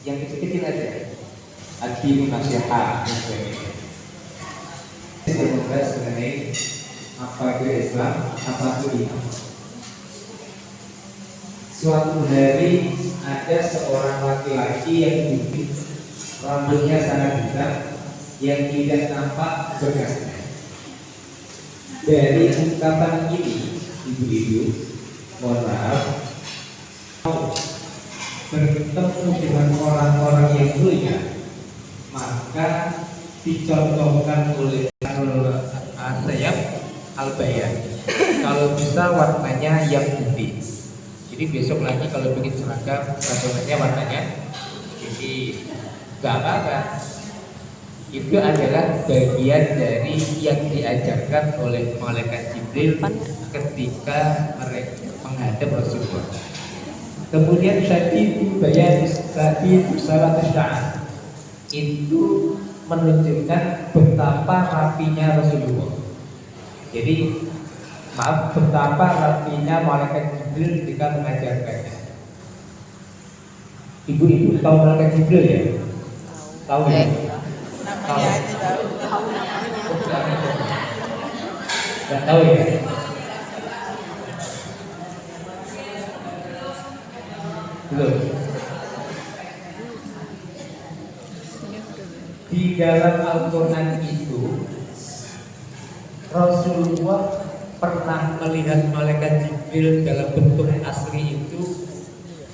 yang kecil-kecil aja. Ad-dinu nasihat dan sebagainya. Kita membahas mengenai apa itu Islam, apa itu iman. Suatu hari ada seorang laki-laki yang putih, rambutnya sangat hitam, yang tidak nampak bekasnya. Dari ungkapan ini, ibu-ibu, mohon maaf, bertemu dengan orang-orang yang mulia, maka dicontohkan oleh Sayyab Al-Bayan. Kalau bisa warnanya yang putih. Jadi besok lagi kalau bikin seragam, seragamnya warnanya jadi nggak apa-apa. Itu adalah bagian dari yang diajarkan oleh malaikat Jibril ketika mereka menghadap Rasulullah. Kemudian syadidu bayan syadidu salat sya'an, itu menunjukkan betapa rapinya Rasulullah. Jadi maaf, betapa rapinya malaikat Jibril ketika mengajarkannya. Ibu-ibu tahu malaikat Jibril ya? Tahu ya? Namanya aja tahu namanya. Nggak tahu ya? Belum. Di dalam Al-Quran itu Rasulullah pernah melihat malaikat Jibril dalam bentuk asli itu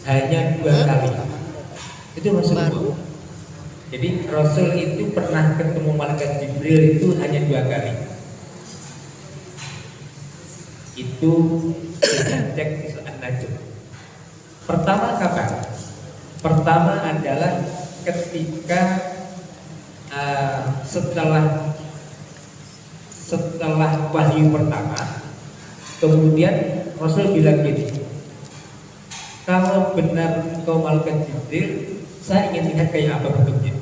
hanya 2 kali. Itu Rasulullah. Jadi Rasul itu pernah ketemu malaikat Jibril itu hanya 2 kali. Itu cek An-Najm. Pertama kapan? Pertama adalah ketika setelah wahyu pertama, kemudian Rasul bilang gini, kalau benar engkau malaikat Jibril, saya ingin lihat kayak apa bentuknya.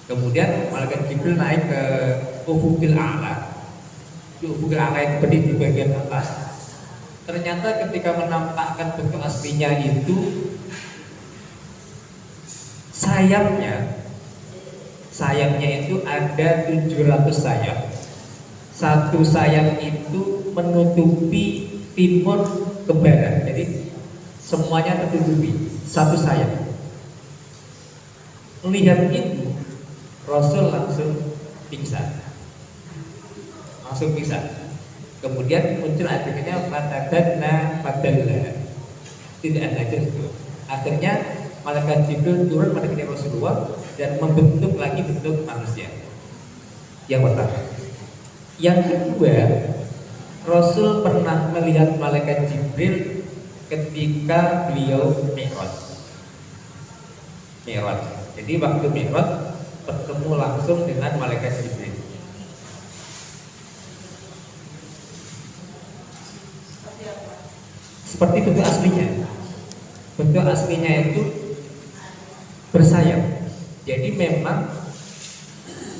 Kemudian malaikat Jibril naik ke Ufukil A'la. Di Ufukil A'la yang berdiri di bagian atas. Ternyata ketika menampakkan bentuk aslinya itu, sayapnya itu ada 700 sayap. Satu sayap itu menutupi timur ke barat. Jadi semuanya tertutupi satu sayap. Melihat itu, Rasul langsung pingsan. Kemudian muncul akhirnya fatadna fadalla. Tidak ada itu. Akhirnya malaikat Jibril turun mendekati Rasulullah dan membentuk lagi bentuk manusia. Yang pertama. Yang kedua, Rasul pernah melihat malaikat Jibril ketika beliau Mi'raj. Jadi waktu Mi'raj bertemu langsung dengan malaikat Jibril. Seperti bentuk aslinya. Bentuk aslinya itu bersayap. Jadi memang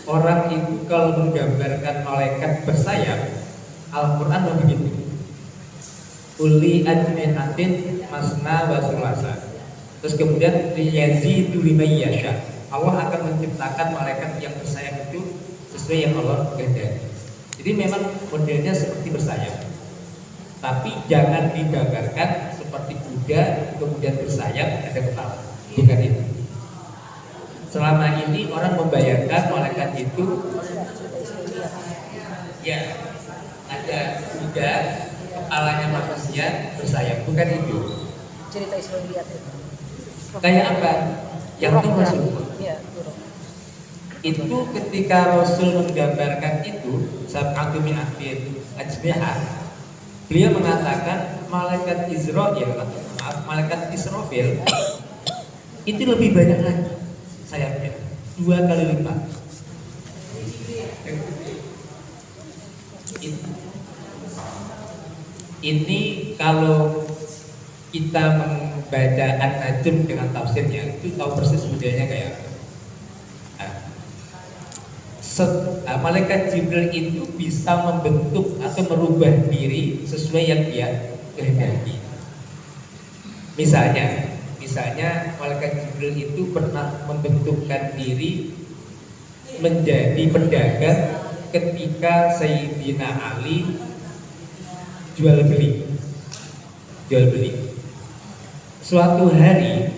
orang itu kalau menggambarkan malaikat bersayap, Al-Quran begitu. Uli ajnihatin masna wa sulasa. Terus kemudian yazidu liman yasha. Allah akan menciptakan malaikat yang bersayap itu sesuai yang Allah kehendaki. Jadi memang modelnya seperti bersayap. Tapi jangan digambarkan seperti kuda kemudian bersayap ada kepala. Bukan itu. Selama ini orang membayangkan malaikat itu ya ada kuda, kepalanya manusia bersayap. Bukan itu. Cerita Israeliat itu. Kayak apa? Yang itu Rasulullah. Iya, Itu ketika Rasul menggambarkan itu saat min akhir ajnihah, beliau mengatakan malaikat malaikat Israfil itu lebih banyak lagi sayapnya, 2 kali lipat. Ini kalau kita membaca An-Najm dengan tafsirnya itu tahu persis modelnya kayak apa. Malaikat Jibril itu bisa membentuk atau merubah diri sesuai yang dia kehendaki. Misalnya Misalnya malaikat Jibril itu pernah membentukkan diri menjadi pedagang ketika Sayyidina Ali jual beli. Suatu hari,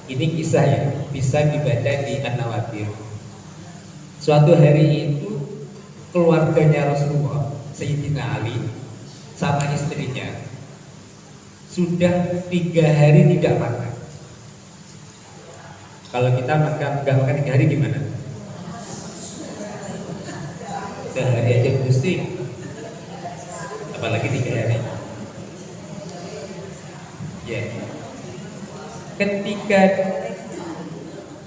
ini kisah ya, bisa dibaca di An-Nawadir. Suatu hari itu keluarganya Rasulullah, Sayyidina Ali sama istrinya sudah 3 hari tidak makan. Kalau kita nggak makan 3 hari gimana? Sehari aja pusing, apalagi 3 hari. Ya, ketika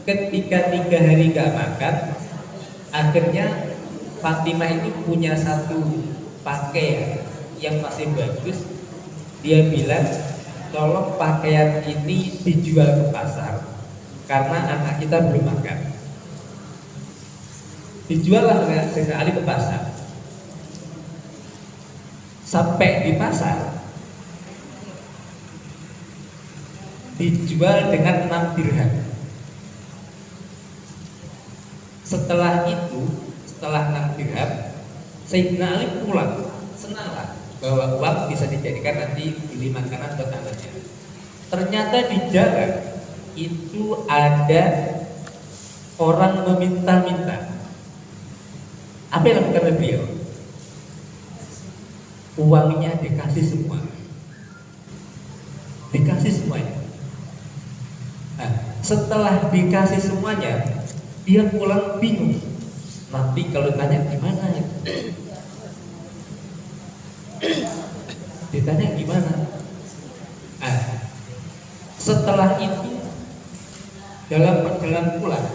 3 hari nggak makan, akhirnya Fatimah itu punya satu pakaian yang masih bagus. Dia bilang, tolong pakaian ini dijual ke pasar karena anak kita belum makan. Dijuallah oleh Sayyidina Ali ke pasar. Sampai di pasar dijual dengan 6 dirham. Setelah 6 dirham, Sayyidina Ali pulang, senanglah bahwa uang bisa dijadikan nanti beli makanan buat anaknya. Ternyata di jalan itu ada orang meminta-minta. Apa yang dilakukan oleh beliau? Uangnya dikasih semua. Nah, setelah dikasih semuanya, dia pulang bingung. Nanti kalau tanya gimana ya? Ditanya gimana? Nah, setelah itu dalam perjalanan pulang,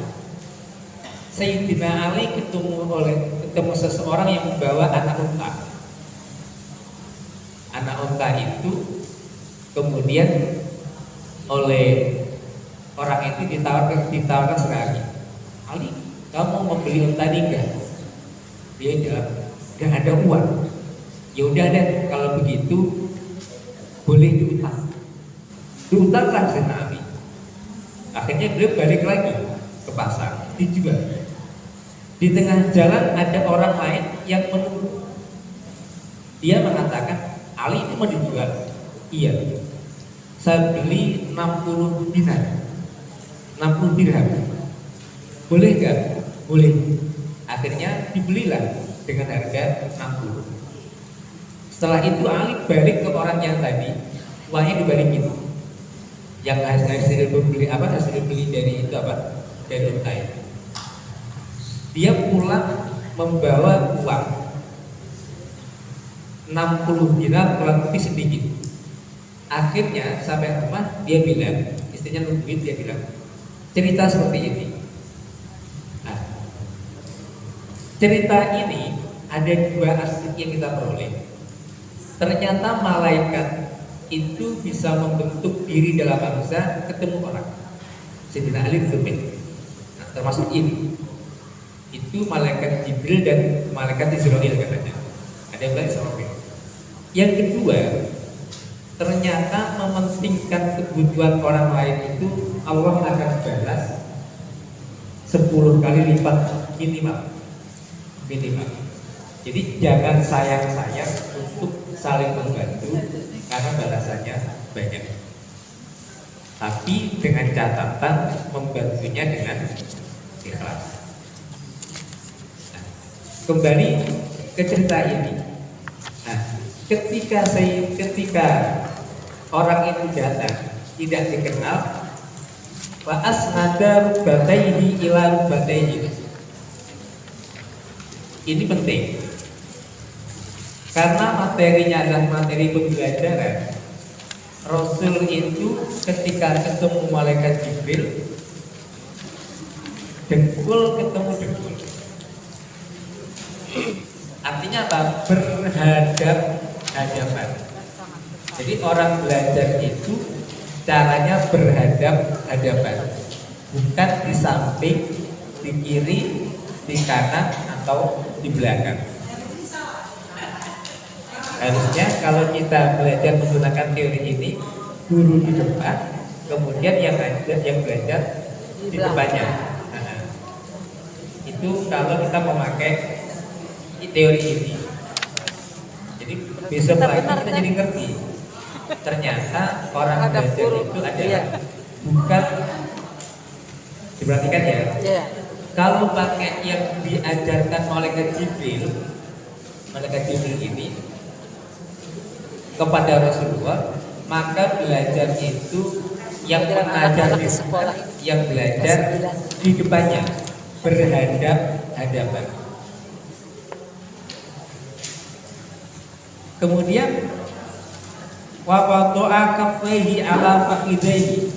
Sayyidina Ali ketemu seseorang yang membawa anak unta. Anak unta itu kemudian oleh orang itu ditawarkan sekali, Ali, kamu mau membeli unta ini enggak? Dia jawab, enggak ada uang. Ya udah deh, kalau begitu boleh diutangkan Sayyidina Ali. Akhirnya beliau balik lagi ke pasar, dijual. Di tengah jalan ada orang lain yang menunggu. Dia mengatakan, Ali itu mau dijual. Iya, saya beli 60 dinar, 60 dirham. Boleh nggak? Boleh. Akhirnya dibelilah dengan harga 60. Setelah itu Ali balik ke orang yang tadi, uangnya dibalikin. Yang hasil beli dari itu apa? Dari unta itu. Dia pulang membawa uang 60 dinar kurang lebih sedikit. Akhirnya sampai rumah dia bilang, istrinya nungguin, dia bilang, cerita seperti ini. Nah, cerita ini ada 2 aspek yang kita peroleh. Ternyata malaikat itu bisa membentuk diri dalam manusia ketemu orang. Sayyidina Ali bermain. Nah, termasuk ini. Itu malaikat Jibril dan malaikat Israel katanya. Ada yang bilang Israel. Yang kedua, ternyata mementingkan kebutuhan orang lain itu Allah akan balas 10 kali lipat minimal. Jadi jangan sayang-sayang untuk saling membantu karena balasannya banyak. Tapi dengan catatan membantunya dengan ikhlas. Nah, kembali ke cerita ini. Nah, ketika orang itu datang tidak dikenal, wa asnada rubataihi ila rubataihi. Ini penting. Karena materinya adalah materi pembelajaran. Rasul itu ketika ketemu malaikat Jibril, dengkul ketemu dengkul. Artinya apa? Berhadap-hadapan. Jadi orang belajar itu caranya berhadap-hadapan, bukan di samping, di kiri, di kanan, atau di belakang. Harusnya kalau kita belajar menggunakan teori ini, guru di depan, kemudian yang belajar di depannya. Nah, itu kalau kita memakai teori ini, jadi besok lagi kita jadi ngerti. Ternyata orang belajar itu adalah bukan, diperhatikan ya. Kalau pakai yang diajarkan malaikat Jibril ini kepada Rasulullah, maka belajar itu yang mengajar di sekolah, yang belajar di depannya, berhadap-hadapan. Kemudian wa wada'a kaffaihi ala fakhidaihi,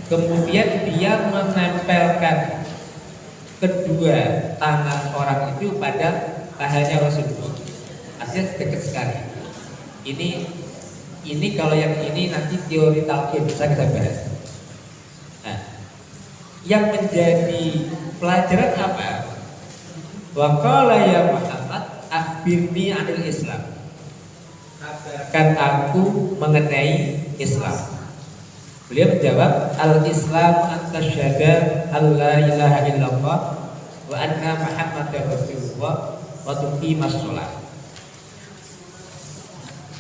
kemudian dia menempelkan kedua tangan orang itu pada pahanya Rasulullah. Artinya dekat sekali. Ini kalau yang ini nanti teori talqin bisa kita bahas. Nah, yang menjadi pelajaran apa? Wa qala ya Muhammad akhbirni 'anil Islam. Kabarkan aku mengenai Islam. Beliau menjawab, al-Islam an tasyhada alla ilaha illallah wa anna Muhammadar Rasulullah wa tuqimas shalah.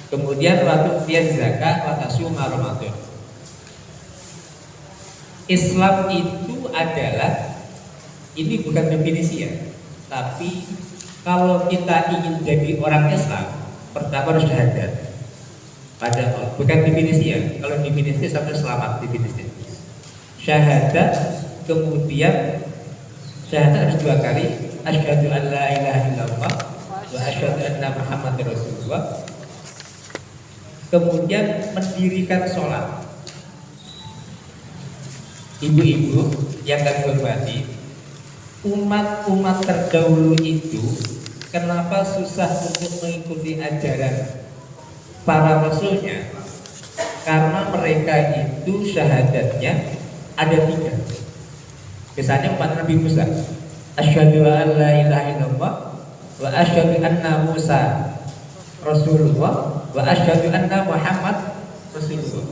Kemudian wa tu'tiyaz zakat wa tasuma Ramadan. Islam itu adalah, ini bukan definisi ya, tapi kalau kita ingin jadi orang Islam, pertama harus syahadat. Padahal bukan definisi ya. Kalau definisi sampai selamat definisi. Syahadat, kemudian syahadat harus 2 kali. Asyhadu an la ilaha illallah wa asyhadu anna Muhammadar Rasulullah. Kemudian mendirikan sholat. Ibu-ibu yang kami hormati, umat-umat terdahulu itu kenapa susah untuk mengikuti ajaran para rasulnya? Karena mereka itu syahadatnya ada 3. Misalnya 4 Nabi Musa, asyhadu an la ilaha illallah wa asyhadu anna Musa Rasulullah wa asyhadu anna Muhammad Rasulullah.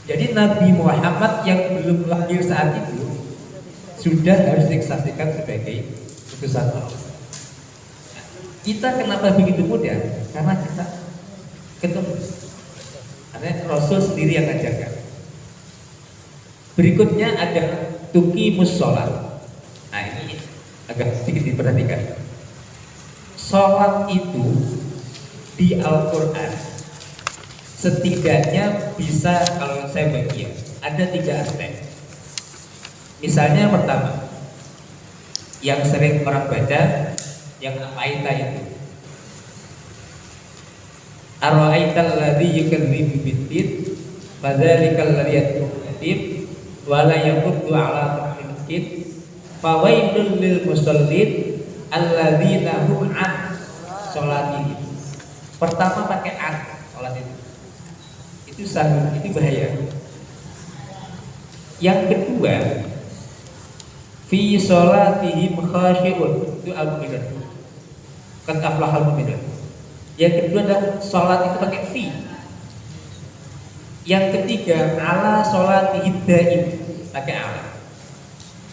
Jadi Nabi Muhammad yang belum lahir saat itu sudah harus disaksikan sebagai utusan Allah. Kita kenapa begitu mudah? Karena kita ketemu. Karena Rasul sendiri yang ngajarkan. Berikutnya ada tuqimus shalah. Nah, ini agak sedikit diperhatikan. Sholat itu di Al-Quran setidaknya bisa, kalau saya bagi ya, ada 3 aspek. Misalnya pertama, yang sering orang baca, yang apa itu, ara'aital ladzi yukadzibu bid-din fadzalikal ladzi yad'u yatim wa la yaquddu 'ala miskin fawailul lil musallin alladzina hum 'an sholatihim. Pertama pakai an sholat itu sahih, itu bahaya. Yang kedua, fi sholatihim khashi'un, itu al-mu'minun, kan aflahal mu'minun. Yang kedua adalah sholat itu pakai fi. Yang ketiga, ala sholatihim daim, pakai ala.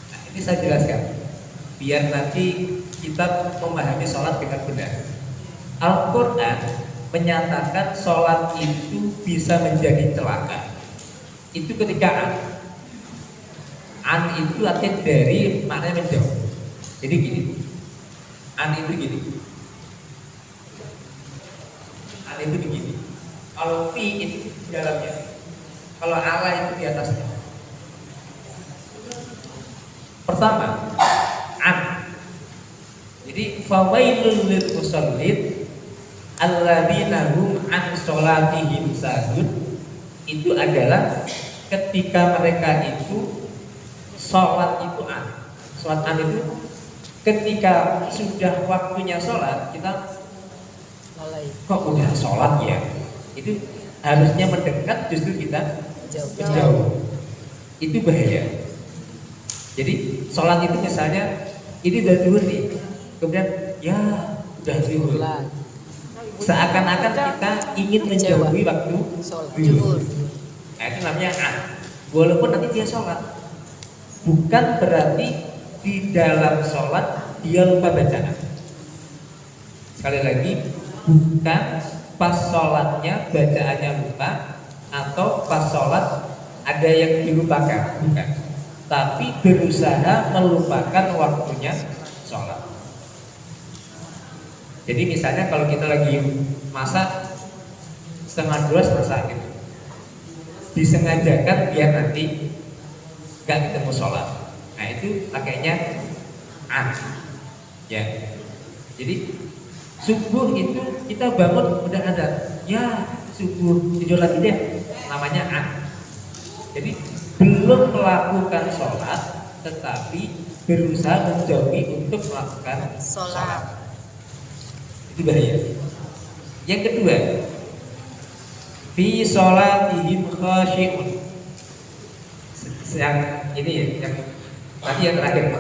Nah, ini saya jelaskan biar nanti kita memahami sholat dengan benar. Al-Quran menyatakan sholat itu bisa menjadi celaka. Itu ketika an itu artinya dari, maknanya menjauh. Jadi gini, an itu gini, an itu begini. Kalau fi itu di dalamnya, kalau ala itu di atasnya. Pertama, an. Jadi fawailul lil musallin alladzina hum an sholatihim sahun, itu adalah ketika mereka itu sholat itu an. Sholat an itu ketika sudah waktunya sholat, kita kok udah sholat ya, itu harusnya mendekat, justru kita jauh. Itu bahaya. Jadi sholat itu misalnya ini udah zuhur nih, kemudian ya udah zuhur, seakan-akan kita ingin menjauhi waktu Sholat. zuhur. Nah, itu namanya an. Walaupun nanti dia sholat, bukan berarti di dalam sholat dia lupa bacaan. Sekali lagi, bukan pas sholatnya bacaannya lupa, atau pas sholat ada yang dilupakan, bukan. Tapi berusaha melupakan waktunya sholat. Jadi misalnya kalau kita lagi masak 11:30 masak gitu, disengajakan biar nanti nggak ketemu sholat. Nah itu pakainya an, ya. Jadi subuh itu kita bangun udah ada, ya subuh tidur lagi deh, namanya an. Jadi belum melakukan sholat, tetapi berusaha menjauhi untuk melakukan sholat. Itu bahaya. Yang kedua, fi sholatihim khashi'un. Yang ini ya, yang tadi yang terakhir.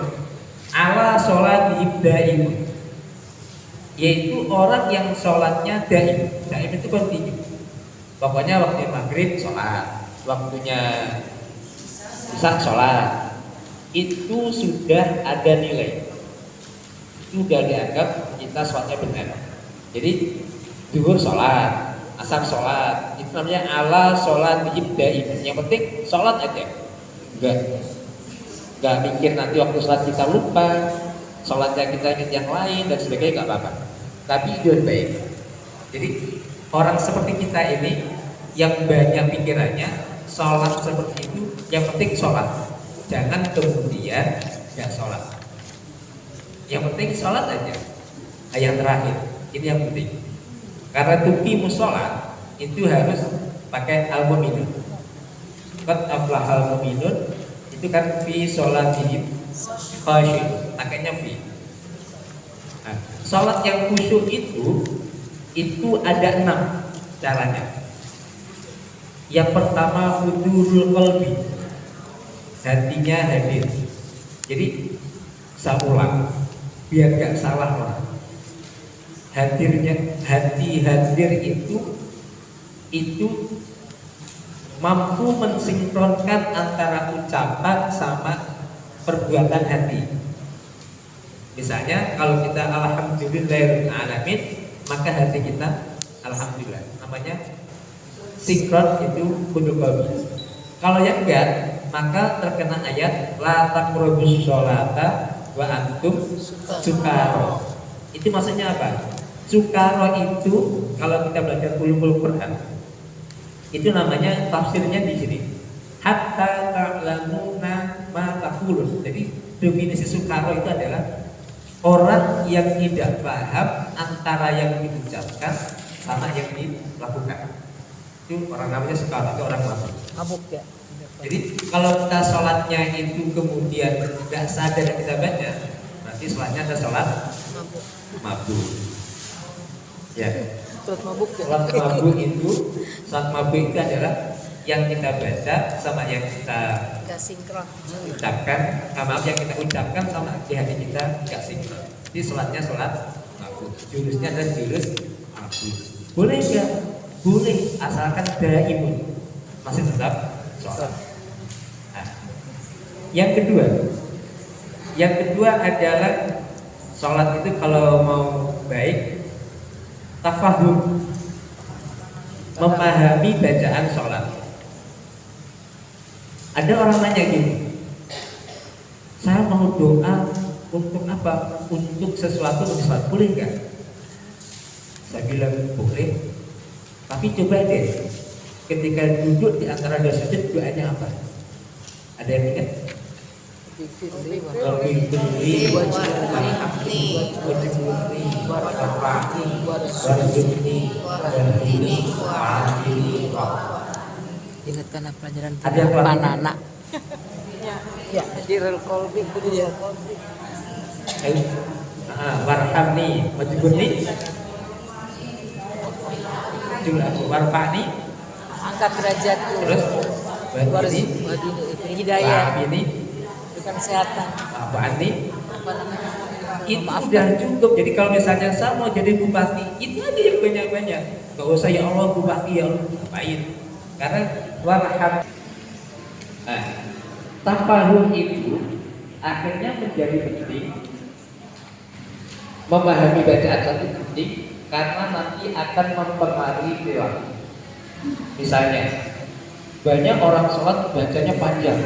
Ala sholatihim daimun. Yaitu orang yang sholatnya daim. Daim itu kontinu. Pokoknya waktu maghrib sholat, waktunya isya sholat, itu sudah ada nilai. Itu sudah dianggap kita sholatnya benar. Jadi zuhur sholat, asar sholat, itu namanya ala sholat daim. Yang penting sholat aja, enggak mikir nanti waktu sholat kita lupa, sholatnya kita ingat yang lain dan sebagainya, nggak apa-apa. Tapi itu baik. Jadi orang seperti kita ini yang banyak pikirannya sholat seperti itu, yang penting sholat, jangan kemudian nggak sholat. Yang penting sholat aja. Yang terakhir, ini yang penting. Karena tuqimus sholat itu harus pakai al-mu'minun. Qad aflahal mu'minun, itu kan fi sholatihim khashi'un, pakainya fi. Nah, sholat yang khusyuk itu ada 6 caranya. Yang pertama hudurul qalbi, hatinya hadir. Jadi saya ulang biar gak salah orang. Hadirnya hati hadir itu mampu mensinkronkan antara ucapan sama perbuatan hati. Misalnya kalau kita alhamdulillahirabbil alamin, maka hati kita alhamdulillah. Namanya sinkron, itu hudurul qalbi. Kalau yang enggak, maka terkena ayat la taqrabus sholata wa antum sukara. Itu maksudnya apa? Sukara itu kalau kita belajar ulumul Quran, itu namanya tafsirnya di sini. Hatta ta'lamuna ma taqulun. Jadi definisi sukara itu adalah orang yang tidak paham antara yang diucapkan sama yang dilakukan. Itu orang namanya sukara, itu orang mabuk. Mabuk ya. Jadi kalau kita sholatnya itu kemudian tidak sadar yang kita baca, berarti sholatnya ada sholat mabuk. Ya. Sholat mabuk ya. Sholat mabuk itu adalah yang kita baca sama yang kita Gak sinkron. ucapkan, maaf, yang kita ucapkan sama di hati kita nggak sinkron. Jadi sholatnya sholat mabuk. Jurusnya adalah jurus mabuk. Boleh nggak? Boleh, asalkan daimun, masih tetap sholat. Nah, yang kedua adalah sholat itu kalau mau baik, tafahum, memahami bacaan sholat. Ada orang nanya gini, saya mau doa untuk apa? Untuk sesuatu untuk sholat, boleh nggak? Saya bilang boleh, tapi coba deh, ketika duduk di antara dua sujud, doanya apa? Ada yang ingat? Rabbil firli warhamni wajibni warfa'ni warzuqni warhini wa'afini. Ingatkan pelajaran Ada yang kelas Panana. Ya, dirul kolbi itu dia. Warhamni wajibni warfa'ni, Angkat derajatku. terus Warzuqni hidayah. ini Bukan kesehatan. wa'afni Apa namanya? itu udah cukup. Jadi kalau misalnya saya mau jadi bupati, itu aja yang banyak-banyak. Gak usah ya Allah bupati ya Allah ngapain? Karena warahmat. Nah, tafahum itu akhirnya menjadi penting. Memahami bacaan itu penting karena nanti akan mempengaruhi perilaku. Misalnya, banyak orang sholat bacanya panjang,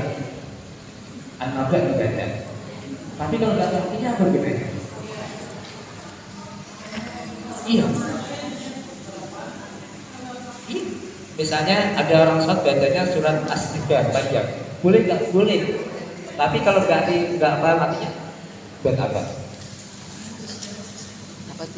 anak-anak dibaca. Tapi kalau nggak artinya apa gimana? Iya. Misalnya ada orang sholat bacanya surat As-Sajdah panjang, boleh nggak? Boleh. Tapi kalau nggak paham artinya, buat apa?